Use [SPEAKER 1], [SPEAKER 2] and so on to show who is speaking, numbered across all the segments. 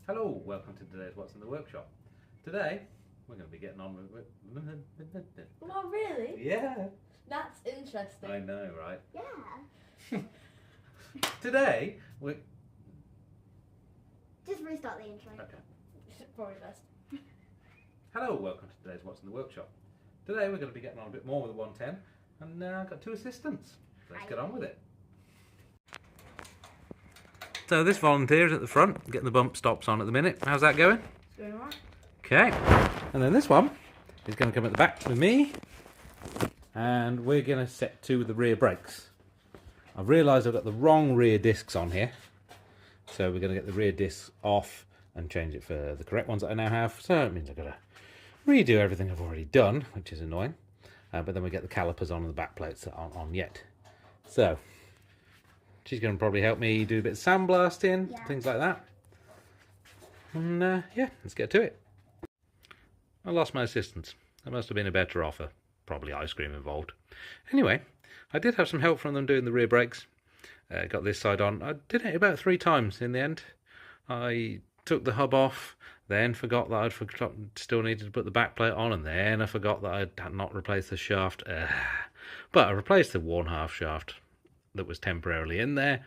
[SPEAKER 1] Hello, welcome to today's What's in the Workshop. Today, we're going to be getting on with...
[SPEAKER 2] Oh, really?
[SPEAKER 1] Yeah.
[SPEAKER 2] That's interesting.
[SPEAKER 1] I know, right?
[SPEAKER 2] Yeah.
[SPEAKER 1] Today, we're...
[SPEAKER 3] Just restart the intro.
[SPEAKER 1] Okay.
[SPEAKER 2] Probably best.
[SPEAKER 1] Hello, welcome to today's What's in the Workshop. Today, we're going to be getting on a bit more with the 110, and I've got two assistants. Let's get on with it. So this volunteer is at the front, getting the bump stops on at the minute. How's that going?
[SPEAKER 2] It's going alright.
[SPEAKER 1] Okay. And then this one is going to come at the back with me, and we're going to set two of the rear brakes. I've realised I've got the wrong rear discs on here, so we're going to get the rear discs off and change it for the correct ones that I now have. So it means I've got to redo everything I've already done, which is annoying. But then we get the calipers on and the back plates that aren't on yet. So she's going to probably help me do a bit of sandblasting, things like that. And yeah, let's get to it. I lost my assistants. There must have been a better offer. Probably ice cream involved. Anyway, I did have some help from them doing the rear brakes. Got this side on. I did it about 3 times in the end. I took the hub off, then forgot that still needed to put the back plate on, and then I forgot that I had not replaced the shaft. But I replaced the worn half shaft that was temporarily in there,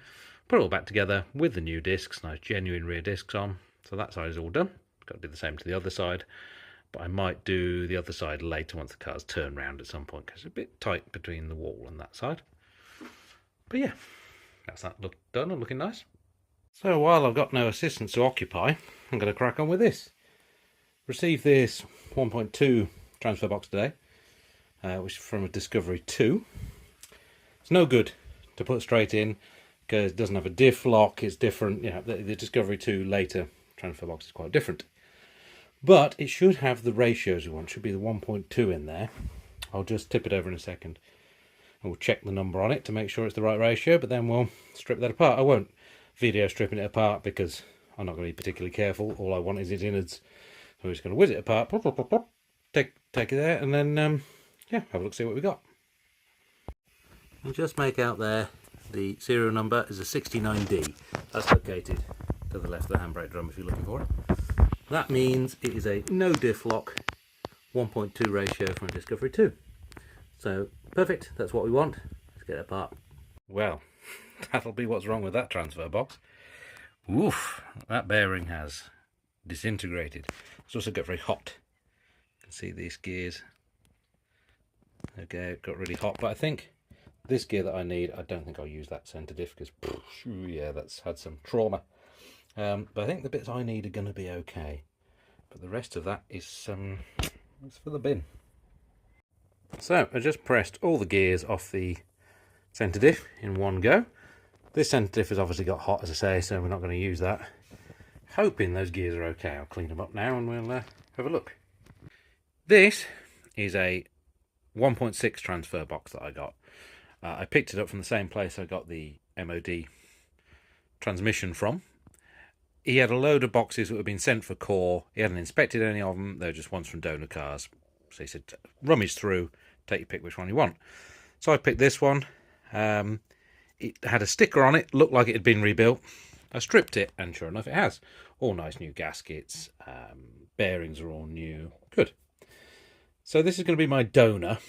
[SPEAKER 1] put it all back together with the new discs, nice genuine rear discs on. So that side is all done. Got to do the same to the other side, but I might do the other side later once the car's turned round at some point, because it's a bit tight between the wall and that side. But yeah, that's that look done and looking nice. So while I've got no assistants to occupy, I'm going to crack on with this. Received this 1.2 transfer box today, which is from a Discovery 2. It's no good to put straight in because it doesn't have a diff lock. It's different. You know, the Discovery 2 later transfer box is quite different, but it should have the ratios you want. Should be the 1.2 in there. I'll just tip it over in a second and we'll check the number on it to make sure it's the right ratio, but then we'll strip that apart. I won't video stripping it apart because I'm not going to be particularly careful. All I want is its innards, so we're just going to whiz it apart, take it there, and then yeah, have a look, see what we got. And just make out there the serial number is a 69D. That's located to the left of the handbrake drum if you're looking for it. That means it is a no diff lock 1.2 ratio from a Discovery 2. So perfect, that's what we want. Let's get it apart. Well, that'll be what's wrong with that transfer box. Oof, that bearing has disintegrated. It's also got very hot. You can see these gears. Okay, it got really hot, but I think this gear that I need, I don't think I'll use that centre diff because, yeah, that's had some trauma. But I think the bits I need are going to be okay. But the rest of that is it's for the bin. So I just pressed all the gears off the centre diff in one go. This centre diff has obviously got hot, as I say, so we're not going to use that. Hoping those gears are okay. I'll clean them up now and we'll have a look. This is a 1.6 transfer box that I got. I picked it up from the same place I got the MOD transmission from. He had a load of boxes that had been sent for core. He hadn't inspected any of them. They were just ones from donor cars. So he said, rummage through, take your pick which one you want. So I picked this one. It had a sticker on it, looked like it had been rebuilt. I stripped it, and sure enough it has. All nice new gaskets, bearings are all new. Good. So this is going to be my donor.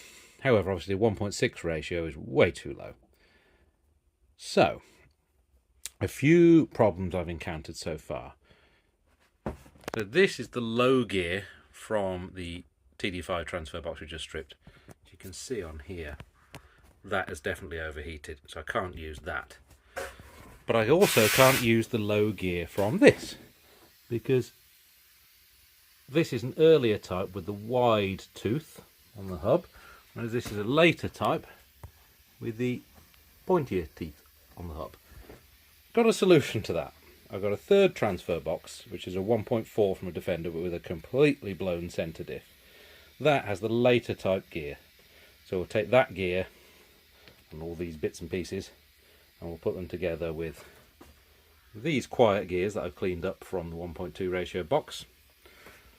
[SPEAKER 1] However, obviously a 1.6 ratio is way too low. So, a few problems I've encountered so far. So this is the low gear from the TD5 transfer box we just stripped. As you can see on here, that has definitely overheated, so I can't use that. But I also can't use the low gear from this, because this is an earlier type with the wide tooth on the hub, whereas this is a later type with the pointier teeth on the hub. Got a solution to that. I've got a third transfer box, which is a 1.4 from a Defender, but with a completely blown centre diff. That has the later type gear. So we'll take that gear and all these bits and pieces, and we'll put them together with these quiet gears that I've cleaned up from the 1.2 ratio box,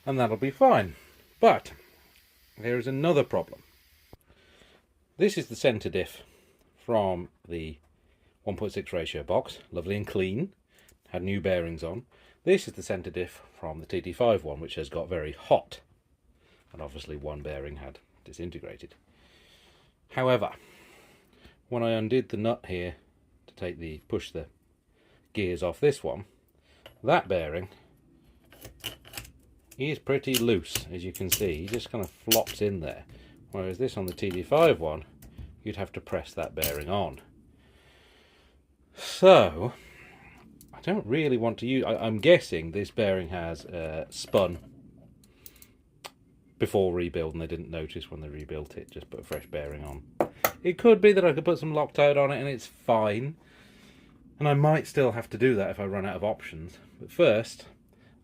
[SPEAKER 1] and that'll be fine. But there is another problem. This is the centre diff from the 1.6 ratio box, lovely and clean. had new bearings on. This is the centre diff from the TD5 one, which has got very hot, and obviously one bearing had disintegrated. However, when I undid the nut here to push the gears off this one, that bearing is pretty loose, as you can see. He just kind of flops in there, whereas this on the TD5 one, you'd have to press that bearing on. So I don't really want to use... I'm guessing this bearing has spun before rebuild, and they didn't notice when they rebuilt it, just put a fresh bearing on. It could be that I could put some Loctite on it and it's fine, and I might still have to do that if I run out of options. But first,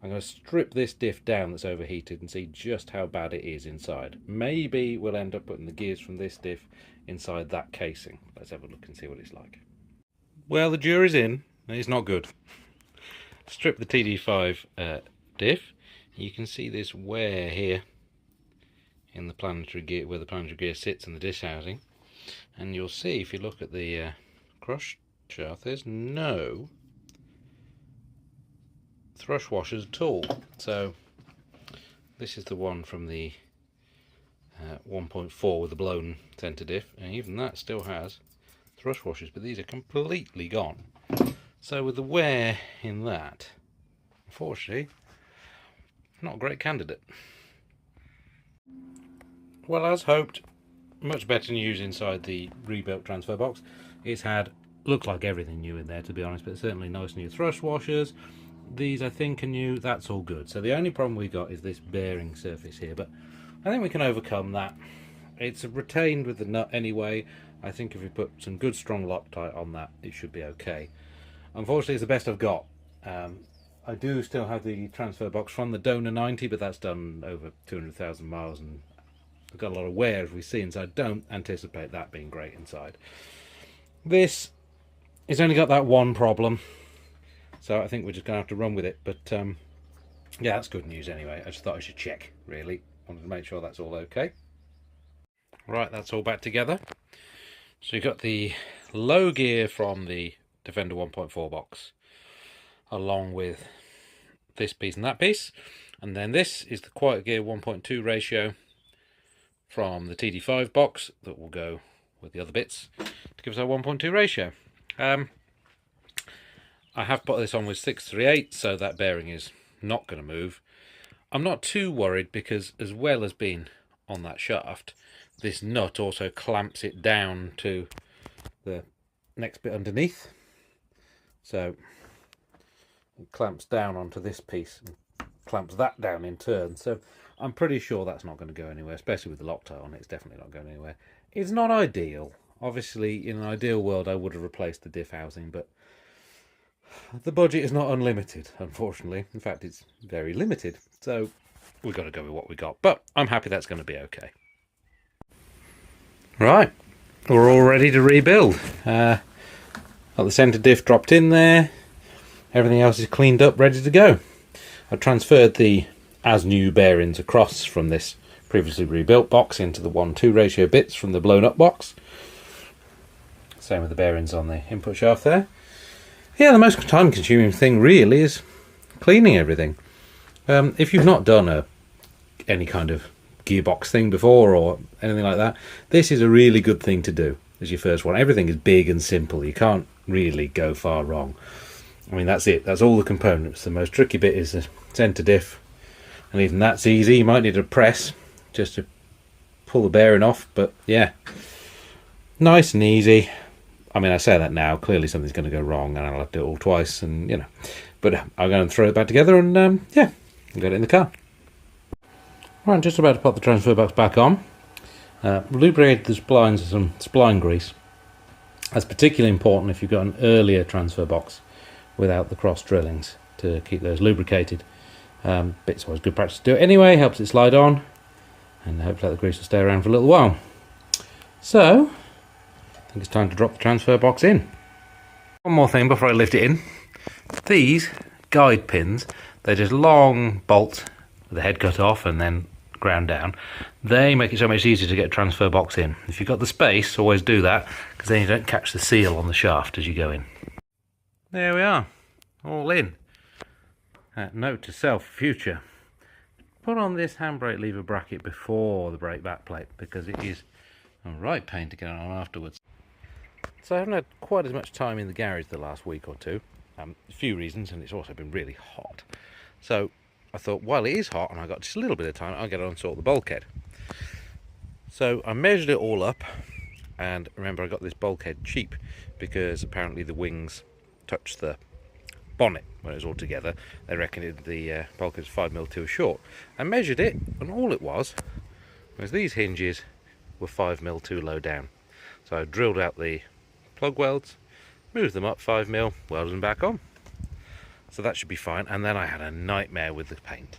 [SPEAKER 1] I'm going to strip this diff down that's overheated and see just how bad it is inside. Maybe we'll end up putting the gears from this diff inside that casing. Let's have a look and see what it's like. Well, the jury's in. It's not good. Strip the TD5 diff. You can see this wear here in the planetary gear, where the planetary gear sits in the dish housing. And you'll see, if you look at the cross shaft, there's no thrush washers at all. So this is the one from the 1.4 with the blown centre diff, and even that still has thrush washers, but these are completely gone. So with the wear in that, unfortunately, not a great candidate. Well, as hoped, much better news inside the rebuilt transfer box. It's had, looks like everything new in there, to be honest, but certainly nice new thrust washers. These I think are new. That's all good. So the only problem we got is this bearing surface here, but I think we can overcome that. It's retained with the nut anyway. I think if we put some good strong Loctite on that, it should be okay. Unfortunately, it's the best I've got. I do still have the transfer box from the Donor 90, but that's done over 200,000 miles, and I've got a lot of wear, as we've seen, so I don't anticipate that being great inside. This has only got that one problem, so I think we're just going to have to run with it. But yeah, that's good news anyway. I just thought I should check, really. Wanted to make sure that's all okay. Right, that's all back together. So you've got the low gear from the Defender 1.4 box, along with this piece and that piece. And then this is the quiet gear 1.2 ratio from the TD5 box that will go with the other bits to give us our 1.2 ratio. I have put this on with 638, so that bearing is not going to move. I'm not too worried because, as well as being on that shaft, this nut also clamps it down to the next bit underneath. So it clamps down onto this piece and clamps that down in turn. So I'm pretty sure that's not going to go anywhere, especially with the Loctite on it. It's definitely not going anywhere. It's not ideal. Obviously, in an ideal world, I would have replaced the diff housing, but the budget is not unlimited, unfortunately. In fact, it's very limited. So we've got to go with what we got. But I'm happy that's going to be okay. Right, we're all ready to rebuild. Got the centre diff dropped in there. Everything else is cleaned up, ready to go. I've transferred the as new bearings across from this previously rebuilt box into the 1:2 ratio bits from the blown up box. Same with the bearings on the input shaft there. Yeah, the most time consuming thing really is cleaning everything. If you've not done any kind of gearbox thing before or anything like that, this is a really good thing to do as your first one. Everything is big and simple. You can't really go far wrong. I mean, that's it. That's all the components. The most tricky bit is the centre diff, and even that's easy. You might need a press just to pull the bearing off, but yeah, nice and easy. I mean, I say that now, clearly something's going to go wrong and I'll have to do it all twice, and you know, but I'm going to throw it back together and yeah, I'll get it in the car. Right, I'm just about to put the transfer box back on. Lubricated the splines with some spline grease. That's particularly important if you've got an earlier transfer box without the cross drillings, to keep those lubricated. It's always good practice to do it anyway, helps it slide on, and hopefully the grease will stay around for a little while. So, I think it's time to drop the transfer box in. One more thing before I lift it in. These guide pins, they're just long bolts with the head cut off and then ground down. They make it so much easier to get a transfer box in. If you've got the space, always do that, because then you don't catch the seal on the shaft as you go in. There we are, all in. Note to self, future. Put on this handbrake lever bracket before the brake backplate because it is a right pain to get on afterwards. So I haven't had quite as much time in the garage the last week or two. A few reasons, and it's also been really hot. So I thought, while it is hot and I've got just a little bit of time, I'll get on and sort the bulkhead. So I measured it all up, and remember I got this bulkhead cheap because apparently the wings touch the bonnet when it was all together. They reckoned the bulkhead was 5mm too short. I measured it, and all it was these hinges were 5mm too low down. So I drilled out the plug welds, moved them up 5mm, welded them back on. So that should be fine. And then I had a nightmare with the paint.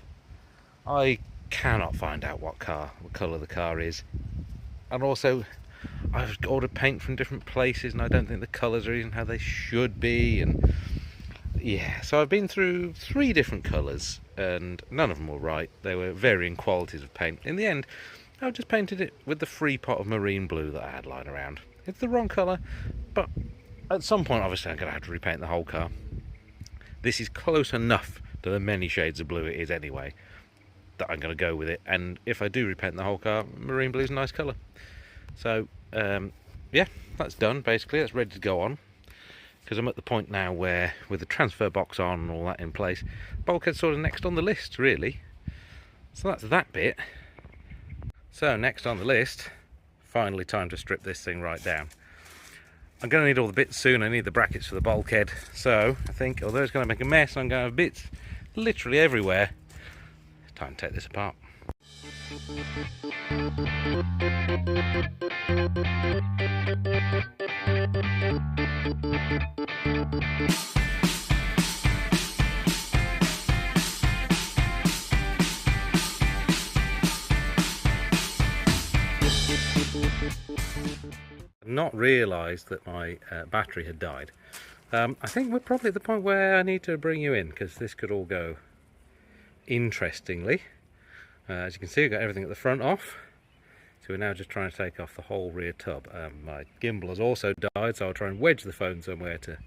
[SPEAKER 1] I cannot find out what colour the car is. And also, I've ordered paint from different places and I don't think the colours are even how they should be. And yeah, so I've been through 3 different colours and none of them were right. They were varying qualities of paint. In the end, I just painted it with the free pot of marine blue that I had lying around. It's the wrong colour, but at some point obviously I'm going to have to repaint the whole car. This is close enough to the many shades of blue it is anyway that I'm going to go with it, and if I do repaint the whole car, marine blue is a nice colour. So yeah, that's done basically, that's ready to go on, because I'm at the point now where with the transfer box on and all that in place, bulkhead's sort of next on the list really. So that's that bit. So next on the list, finally time to strip this thing right down. I'm going to need all the bits soon. I need the brackets for the bulkhead. So I think, although it's going to make a mess, I'm going to have bits literally everywhere. Time to take this apart. Not realised that my battery had died. I think we're probably at the point where I need to bring you in because this could all go interestingly. As you can see, I've got everything at the front off, so we're now just trying to take off the whole rear tub. My gimbal has also died, so I'll try and wedge the phone somewhere to...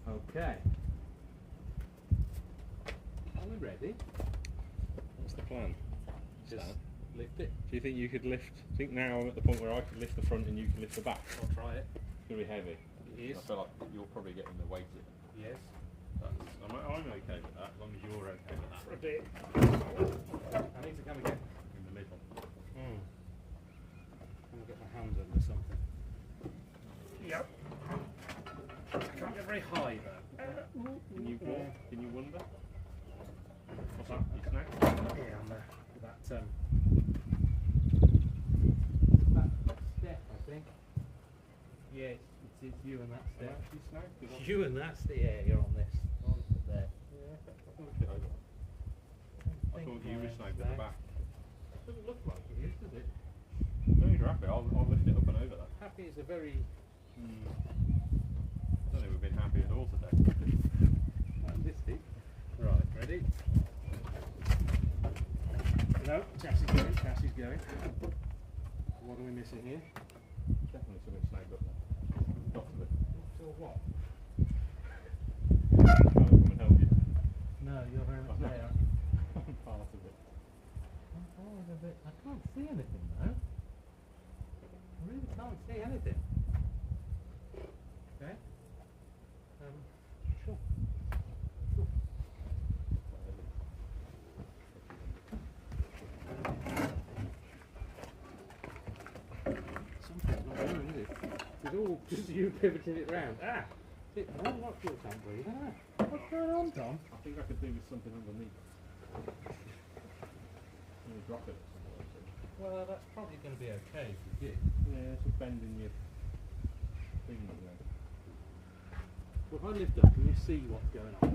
[SPEAKER 1] Okay. Are we ready?
[SPEAKER 3] What's the plan?
[SPEAKER 1] Just lift it.
[SPEAKER 3] Do you think you could lift? I think now I'm at the point where I could lift the front and you can lift the back.
[SPEAKER 1] I'll try it.
[SPEAKER 3] It's going to be heavy.
[SPEAKER 1] It is.
[SPEAKER 3] I feel like you'll probably get in the weight of it.
[SPEAKER 1] Yes.
[SPEAKER 3] I'm okay with that, as long as you're okay with that.
[SPEAKER 1] For a bit. I need to come and get
[SPEAKER 3] In the middle.
[SPEAKER 1] Come and get my hands under something. Yep. I can't get very high though.
[SPEAKER 3] Can you walk? Can you wonder? What's that? You snack?
[SPEAKER 1] Yeah, I'm there. That step, I think. Yeah, it's you and that step.
[SPEAKER 3] You snack?
[SPEAKER 1] You and that step. Yeah, you're on this. On there.
[SPEAKER 3] Yeah, I can lift it over. I thought you were snagged at the back.
[SPEAKER 1] Doesn't look like it is, does it?
[SPEAKER 3] As long as you're happy, I'll lift it up and over that.
[SPEAKER 1] Happy is a very...
[SPEAKER 3] I don't think we've been happy at all today.
[SPEAKER 1] This deep. Right, ready? No, chassis going, chassis going. What are we missing here?
[SPEAKER 3] Definitely something snagged up there. Got to it.
[SPEAKER 1] So what?
[SPEAKER 3] I'll come and help you.
[SPEAKER 1] No, you're very much there.
[SPEAKER 3] I'm part of it.
[SPEAKER 1] I'm part of it. I can't see anything though. I really can't see anything. Okay. Sure. Something's not going, is it? It's all just you pivoting it round. Ah! No, not fuel tank breather. Ah. What's going on, Tom?
[SPEAKER 3] I think I could do with something underneath. Can you drop it somewhere?
[SPEAKER 1] Well, that's probably going to be okay if you did.
[SPEAKER 3] Yeah, it's just bending your thing there.
[SPEAKER 1] Well, if I lift up, can you see what's going on?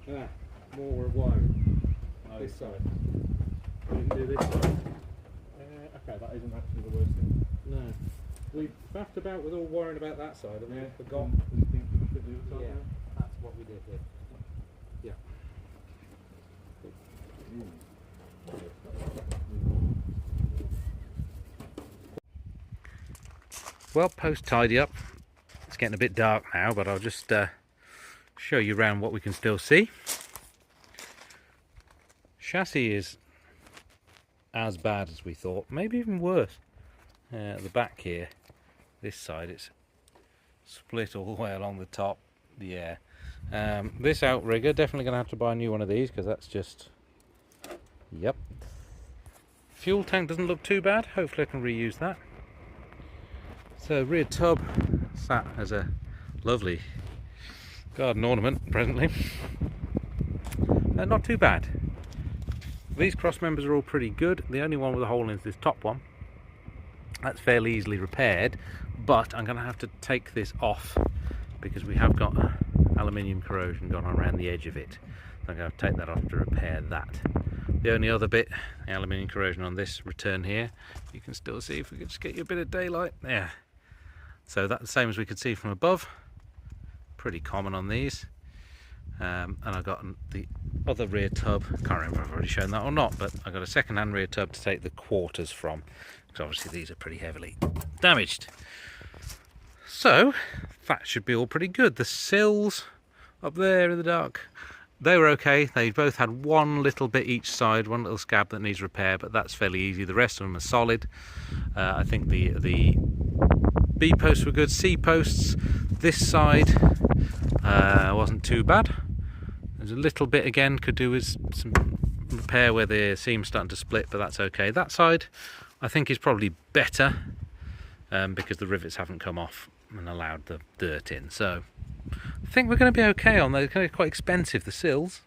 [SPEAKER 1] Okay. More wiring. This side. We can do this side.
[SPEAKER 3] Okay, that isn't actually the worst thing.
[SPEAKER 1] No. We faffed about with all wiring about that side and we forgot.
[SPEAKER 3] Didn't think we could do it.
[SPEAKER 1] Yeah, that's what we did here. Yeah. Well, post tidy up. It's getting a bit dark now, but I'll just show you around what we can still see. Chassis is as bad as we thought, maybe even worse. At the back here, this side, it's split all the way along the top. Yeah. This outrigger, definitely going to have to buy a new one of these, because that's just... Yep. Fuel tank doesn't look too bad. Hopefully I can reuse that. So rear tub sat as a lovely garden ornament presently. Not too bad. These cross members are all pretty good. The only one with a hole in is this top one. That's fairly easily repaired, but I'm going to have to take this off because we have got aluminium corrosion gone around the edge of it. So I'm going to take that off to repair that. The only other bit, the aluminium corrosion on this return here, you can still see, if we could just get you a bit of daylight there. So that's the same as we could see from above. Pretty common on these. And I got the other rear tub, can't remember if I've already shown that or not, but I got a second-hand rear tub to take the quarters from, because obviously these are pretty heavily damaged. So that should be all pretty good. The sills up there in the dark, they were okay. They both had one little bit each side, one little scab that needs repair, but that's fairly easy. The rest of them are solid. I think the B posts were good. C posts, this side wasn't too bad. There's a little bit again, could do with some repair where the seam's starting to split, but that's okay. That side I think is probably better because the rivets haven't come off and allowed the dirt in. So I think we're going to be okay on those. They're going to be quite expensive, the sills.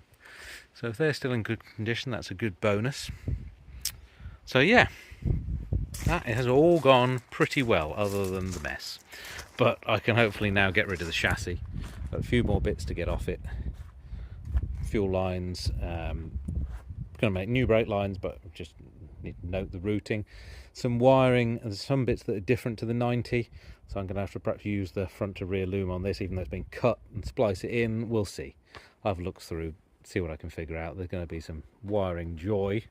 [SPEAKER 1] So if they're still in good condition, that's a good bonus. So yeah, that has all gone pretty well, other than the mess. But I can hopefully now get rid of the chassis. Got a few more bits to get off it. Fuel lines. Going to make new brake lines, but just need to note the routing. Some wiring, and some bits that are different to the 90. So I'm going to have to perhaps use the front to rear loom on this, even though it's been cut, and splice it in. We'll see. I'll have looked through, see what I can figure out. There's going to be some wiring joy.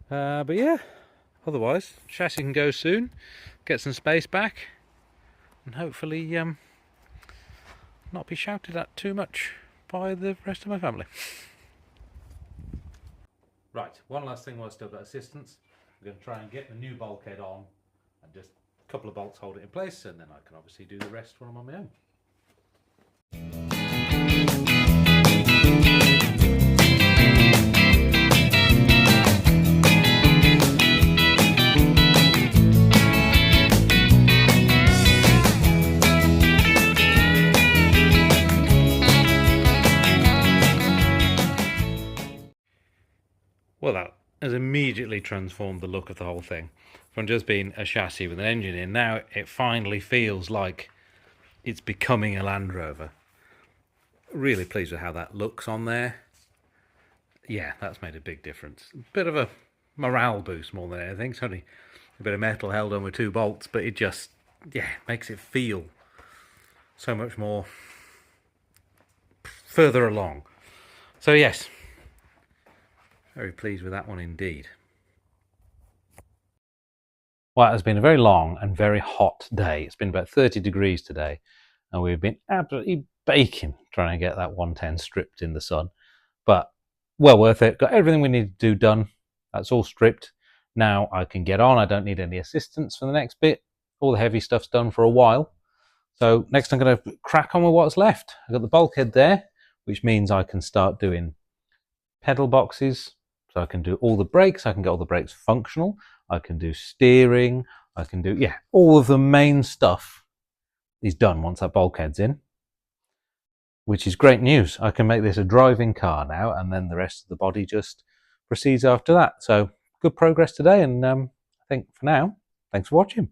[SPEAKER 1] But yeah, otherwise, chassis can go soon. Get some space back, and hopefully not be shouted at too much by the rest of my family. Right, one last thing while I've still got assistance. I'm going to try and get the new bulkhead on, and just a couple of bolts hold it in place, and then I can obviously do the rest when I'm on my own. Well, that has immediately transformed the look of the whole thing. From just being a chassis with an engine in, now it finally feels like it's becoming a Land Rover. Really pleased with how that looks on there. Yeah, that's made a big difference. A bit of a morale boost more than anything. It's only a bit of metal held on with 2 bolts, but it just, yeah, makes it feel so much more further along. So yes, very pleased with that one indeed. Well, it has been a very long and very hot day. It's been about 30 degrees today, and we've been absolutely baking trying to get that 110 stripped in the sun. But well worth it. Got everything we need to do done. That's all stripped. Now I can get on. I don't need any assistance for the next bit. All the heavy stuff's done for a while. So next I'm going to crack on with what's left. I've got the bulkhead there, which means I can start doing pedal boxes. So I can do all the brakes. I can get all the brakes functional. I can do steering. I can do, yeah, all of the main stuff is done once that bulkhead's in, which is great news. I can make this a driving car now, and then the rest of the body just proceeds after that. So good progress today, and I think for now, thanks for watching.